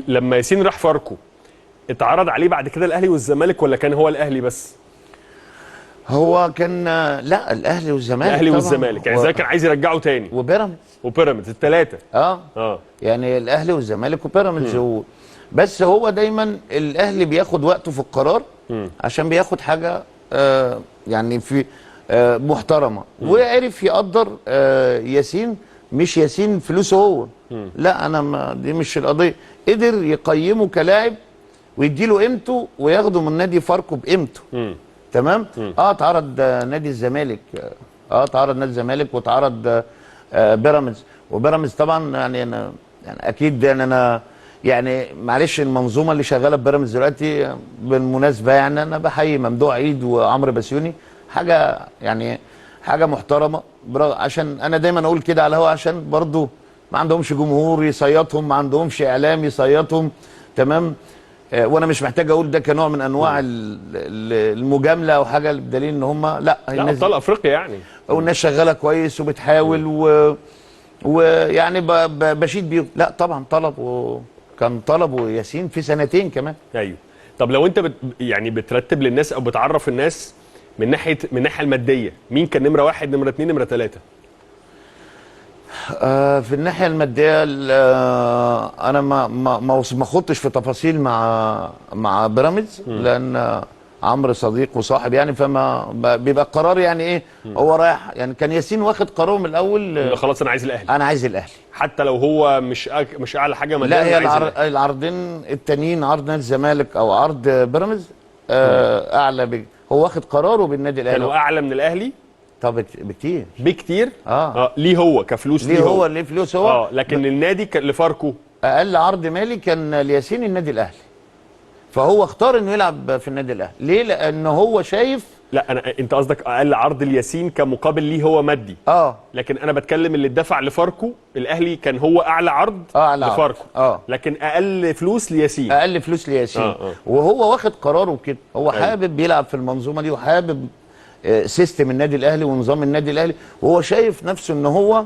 لما ياسين راح فاركو اتعرض عليه بعد كده الاهلي والزمالك ولا كان هو الاهلي بس؟ هو كان لا الاهلي والزمالك. الاهلي والزمالك يعني زي كان عايز يرجعه تاني. وبيراميدز الثلاثه. يعني الاهلي والزمالك وبيراميدز بس هو دايما الاهلي بياخد وقته في القرار عشان بياخد حاجه يعني في محترمه وعرف يقدر ياسين. مش ياسين فلوسه هو لا انا دي مش القضيه. قدر يقيمه كلاعب ويديله قيمته وياخده من نادي فاركو بقيمته. تمام. اتعرض نادي الزمالك اتعرض نادي الزمالك واتعرض بيراميدز. وبيراميدز طبعا يعني انا يعني اكيد انا يعني معلش المنظومه اللي شغاله في بيراميدز دلوقتي بالمناسبه يعني انا بحيي ممدوح عيد وعمرو بسيوني حاجه يعني حاجه محترمه عشان انا دايما اقول كده على الهوا عشان برضو ما عندهمش جمهور يصيطهم ما عندهمش اعلام يصيطهم. تمام. وانا مش محتاج اقول ده كنوع من انواع المجامله او حاجه بدليل ان هم لا ابطال افريقيا يعني والناس شغاله كويس وبتحاول ويعني بشيد بيهم. لا طبعا كان طلبوا ياسين في سنتين كمان. ايوه. طب لو انت يعني بترتب للناس او بتعرف الناس من الناحيه الماديه مين كان نمره 1 نمره 2 نمره 3؟ في الناحيه الماديه انا ما خضتش في تفاصيل مع بيراميدز لان عمرو صديق وصاحب يعني فما بيبقى القرار يعني ايه هو رايح يعني كان ياسين واخد قراره من الاول خلاص انا عايز الاهلي. انا عايز الاهلي حتى لو هو مش اعلى حاجه ماديا. لا هي العرضين التانيين عرض نادي الزمالك او عرض بيراميدز اعلى هو واخد قراره بالنادي الاهلي. كانوا اعلى من الاهلي؟ طب بكتير. ليه هو كفلوس ليه فلوس هو لكن النادي لفاركو اقل عرض مالي كان لياسين النادي الاهلي فهو اختار انه يلعب في النادي الاهلي. ليه؟ لان هو شايف لا انت قصدك اقل عرض الياسين كمقابل ليه هو مادي. لكن انا بتكلم اللي اتدفع لفاركو الاهلي كان هو اعلى عرض لفاركو. لكن اقل فلوس لياسين. وهو واخد قراره كده هو حابب يلعب في المنظومه دي وحابب سيستم النادي الاهلي ونظام النادي الاهلي وهو شايف نفسه ان هو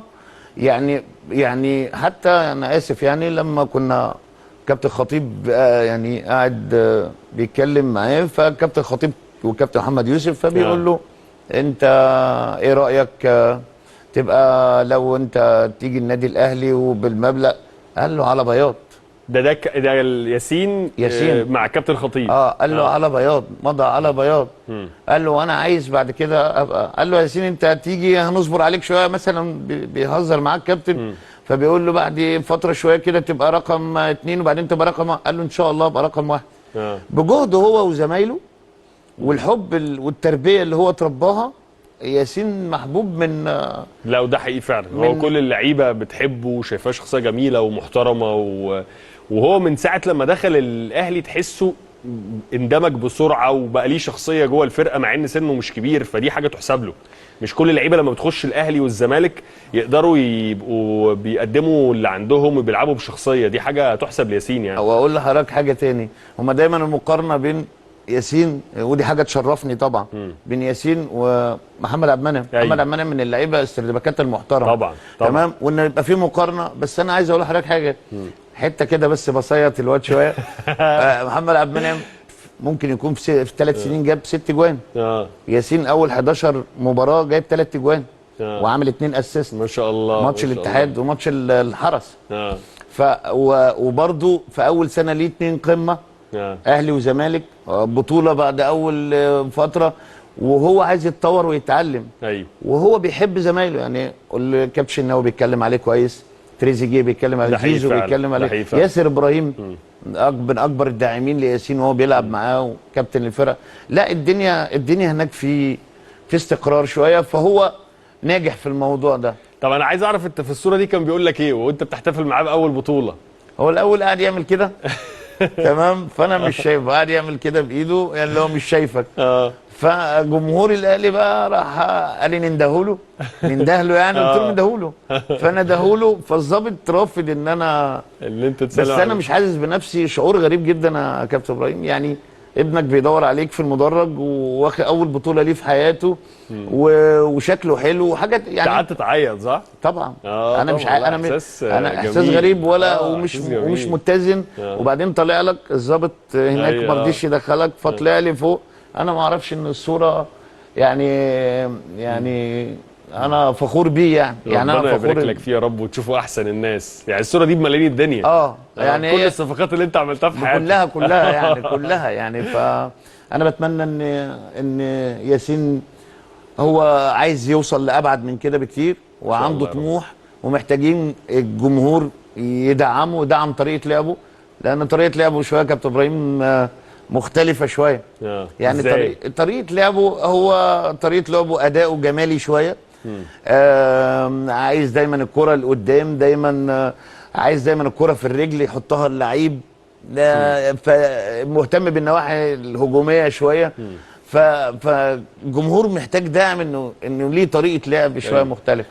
يعني حتى انا اسف يعني لما كنا كابتن خطيب يعني قاعد بيتكلم معاه فكابتن خطيب وكابتن محمد يوسف فبيقول له انت ايه رايك تبقى لو انت تيجي النادي الاهلي وبالمبلغ؟ قال له على بياض. ده ياسين مع كابتن خطيب. قال له على بياض مضى على بياض. قال له انا عايز بعد كده ابقى. قال له ياسين انت هتيجي هنصبر عليك شويه مثلا بيهزر معاك كابتن فبيقول له بعد فتره شويه كده تبقى رقم 2 وبعدين تبقى رقم 1. قال له ان شاء الله ابقى رقم 1. بجهده هو وزمايله والحب والتربيه اللي هو اترباها ياسين محبوب من لا وده حقيقي فعلا. هو كل اللعيبه بتحبه وشايفاه شخصيه جميله ومحترمه وهو من ساعه لما دخل الاهلي تحسه اندمج بسرعه وبقى ليه شخصيه جوه الفرقه مع ان سنه مش كبير فدي حاجه تحسب له. مش كل اللعيبه لما بتخش الاهلي والزمالك يقدروا يبقوا بيقدموا اللي عندهم وبيلعبوا بشخصيه. دي حاجه تحسب لياسين يعني. واقول لحضرتك حاجه تاني هما دايما المقارنه بين ياسين ودي حاجه تشرفني طبعا بين ياسين ومحمد عبد المنعم. محمد عبد المنعم من اللعيبه استردباكات المحترمه طبعا. تمام وان يبقى في مقارنه. بس انا عايز اقول لحضرتك حاجه حته كده بس بصيط الواد شويه. محمد عبد المنعم ممكن يكون في 3 سنين جاب 6 جوان. ياسين اول 11 مباراه جايب 3 جوان وعامل 2 اسيست ما شاء الله. ماتش الاتحاد وماتش الحرس. وبرده في اول سنه ليه 2 قمه اهلي وزمالك بطوله بعد اول فتره وهو عايز يتطور ويتعلم. وهو بيحب زمايله يعني الكابتن الشناوي بيتكلم عليه كويس تريزيجيه بيتكلم عليه زيزو بيتكلم عليه ياسر ابراهيم من اكبر الداعمين لياسين وهو بيلعب معاه وكابتن الفرقه. لا الدنيا هناك في استقرار شويه فهو ناجح في الموضوع ده. طب انا عايز اعرف انت في الصوره دي كان بيقول لك ايه وانت بتحتفل معاه باول بطوله؟ هو الاول قاعد يعمل كده تمام فانا مش شايفه قاعد يعمل كده بايده يعني اللي هو مش شايفك. فجمهور الاهلي بقى راح قال لي نندهله يعني قلت له ندهله فندهله فالظابط رافض ان انا اللي انت بس انا مش حاسس بنفسي شعور غريب جدا يا كابتن ابراهيم يعني ابنك بيدور عليك في المدرج واخد اول بطوله ليه في حياته وشكله حلو وحاجات يعني. قعدت تعيط صح؟ طبعا. طبعاً. انا مش لا، انا إحساس انا احساس جميل. غريب ولا إحساس جميل. ومش متزن. وبعدين طالع لك الضابط هناك أيوة. ما رضيش يدخلك فطلع لي فوق. انا ما اعرفش ان الصوره يعني انا فخور بيه يعني ربنا انا يبارك فخور لك فيه يا رب وتشوفوا احسن الناس. يعني الصوره دي بملايين الدنيا. يعني كل هي الصفقات اللي انت عملتها في حياتك كلها يعني كلها يعني. فانا بتمنى ان ياسين هو عايز يوصل لابعد من كده بكتير وعنده طموح ومحتاجين الجمهور يدعمه ويدعم طريقه لعبه لان طريقه لعبه شويه كابتن ابراهيم مختلفه شويه. يعني طريقه لعبه هو طريقه لعبه اداؤه جمالي شويه. عايز دايما الكره لقدام دايما عايز دايما الكره في الرجل يحطها اللعيب فمهتم بالنواحي الهجوميه شويه. فالجمهور محتاج داعم انه ليه طريقه لعب شويه مختلفه.